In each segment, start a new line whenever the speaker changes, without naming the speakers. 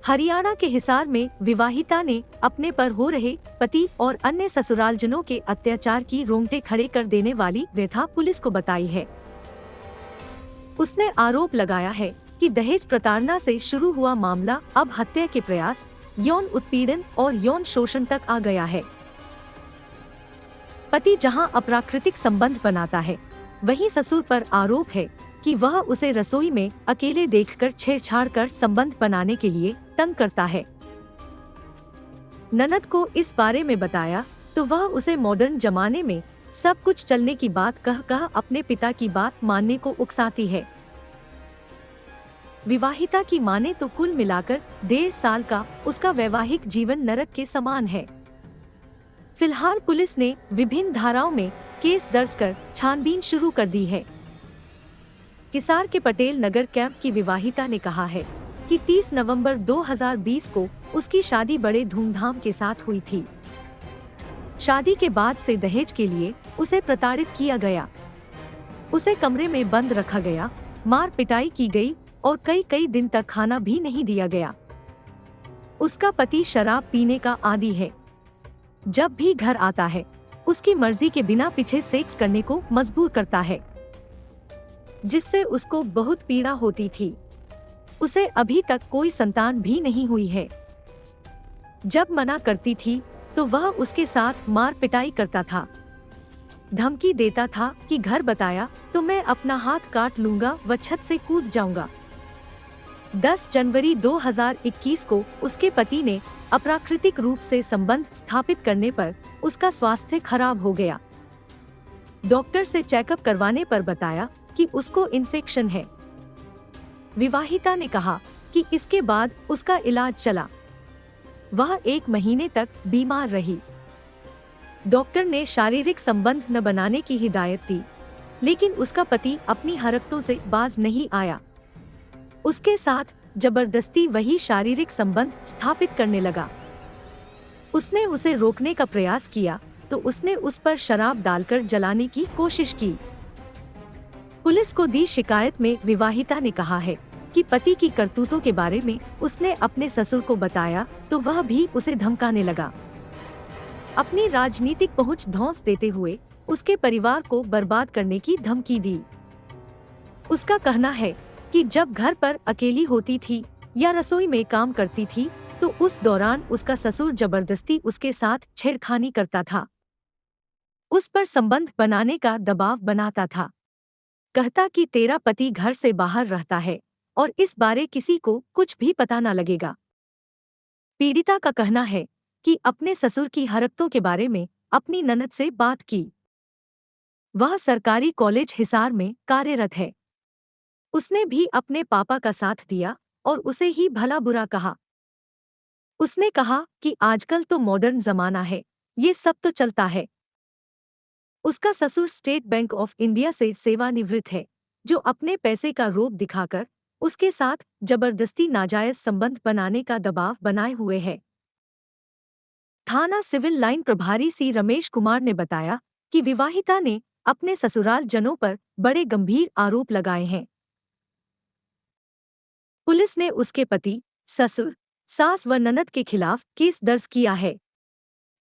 हरियाणा के हिसार में विवाहिता ने अपने पर हो रहे पति और अन्य ससुरालजनों के अत्याचार की रोंगटे खड़े कर देने वाली व्यथा पुलिस को बताई है। उसने आरोप लगाया है कि दहेज प्रताड़ना से शुरू हुआ मामला अब हत्या के प्रयास, यौन उत्पीड़न और यौन शोषण तक आ गया है। पति जहां अप्राकृतिक संबंध बनाता है, वहीं ससुर पर आरोप है कि वह उसे रसोई में अकेले देखकर छेड़छाड़ कर संबंध बनाने के लिए तंग करता है। ननद को इस बारे में बताया तो वह उसे मॉडर्न जमाने में सब कुछ चलने की बात कह अपने पिता की बात मानने को उकसाती है। विवाहिता की माने तो कुल मिलाकर 1.5 साल का उसका वैवाहिक जीवन नरक के समान है। फिलहाल पुलिस ने विभिन्न धाराओं में केस दर्ज कर छानबीन शुरू कर दी है। हिसार के पटेल नगर कैंप की विवाहिता ने कहा है कि 30 नवंबर 2020 को उसकी शादी बड़े धूमधाम के साथ हुई थी। शादी के बाद से दहेज के लिए उसे प्रताड़ित किया गया। उसे कमरे में बंद रखा गया, मार पिटाई की गई और कई दिन तक खाना भी नहीं दिया गया। उसका पति शराब पीने का आदी है। जब भी घर आता है, उसकी मर्जी के बिना पीछे सेक्स करने को मजबूर करता है, जिससे उसको बहुत पीड़ा होती थी। उसे अभी तक कोई संतान भी नहीं हुई है। जब मना करती थी तो वह उसके साथ मार पिटाई करता था, धमकी देता था कि घर बताया तो मैं अपना हाथ काट लूंगा व छत से कूद जाऊंगा। 10 जनवरी 2021 को उसके पति ने अप्राकृतिक रूप से संबंध स्थापित करने पर उसका स्वास्थ्य खराब हो गया। डॉक्टर से चेकअप करवाने पर बताया कि उसको इन्फेक्शन है। विवाहिता ने कहा कि इसके बाद उसका इलाज चला। वह 1 महीने तक बीमार रही। डॉक्टर ने शारीरिक संबंध न बनाने की हिदायत दी, लेकिन उसका पति अपनी हरकतों से बाज नहीं आया। उसके साथ जबरदस्ती वही शारीरिक संबंध स्थापित करने लगा। उसने उसे रोकने का प्रयास किया तो उसने उस पर शराब डालकर जलाने की कोशिश की। पुलिस को दी शिकायत में विवाहिता ने कहा है कि पति की करतूतों के बारे में उसने अपने ससुर को बताया तो वह भी उसे धमकाने लगा। अपनी राजनीतिक पहुंच धौंस देते हुए उसके परिवार को बर्बाद करने की धमकी दी। उसका कहना है कि जब घर पर अकेली होती थी या रसोई में काम करती थी तो उस दौरान उसका ससुर जबरदस्ती उसके साथ छेड़खानी करता था, उस पर संबंध बनाने का दबाव बनाता था। कहता कि तेरा पति घर से बाहर रहता है और इस बारे किसी को कुछ भी पता न लगेगा। पीड़िता का कहना है कि अपने ससुर की हरकतों के बारे में अपनी ननद से बात की। वह सरकारी कॉलेज हिसार में कार्यरत है। उसने भी अपने पापा का साथ दिया और उसे ही भला बुरा कहा। उसने कहा कि आजकल तो मॉडर्न जमाना है, ये सब तो चलता है। उसका ससुर स्टेट बैंक ऑफ इंडिया से सेवानिवृत्त है, जो अपने पैसे का रोब दिखाकर उसके साथ जबरदस्ती नाजायज संबंध बनाने का दबाव बनाए हुए है। थाना सिविल लाइन प्रभारी सी रमेश कुमार ने बताया कि विवाहिता ने अपने ससुराल जनों पर बड़े गंभीर आरोप लगाए हैं। पुलिस ने उसके पति, ससुर, सास व ननद के खिलाफ केस दर्ज किया है।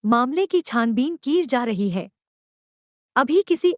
मामले की छानबीन की जा रही है। अभी किसी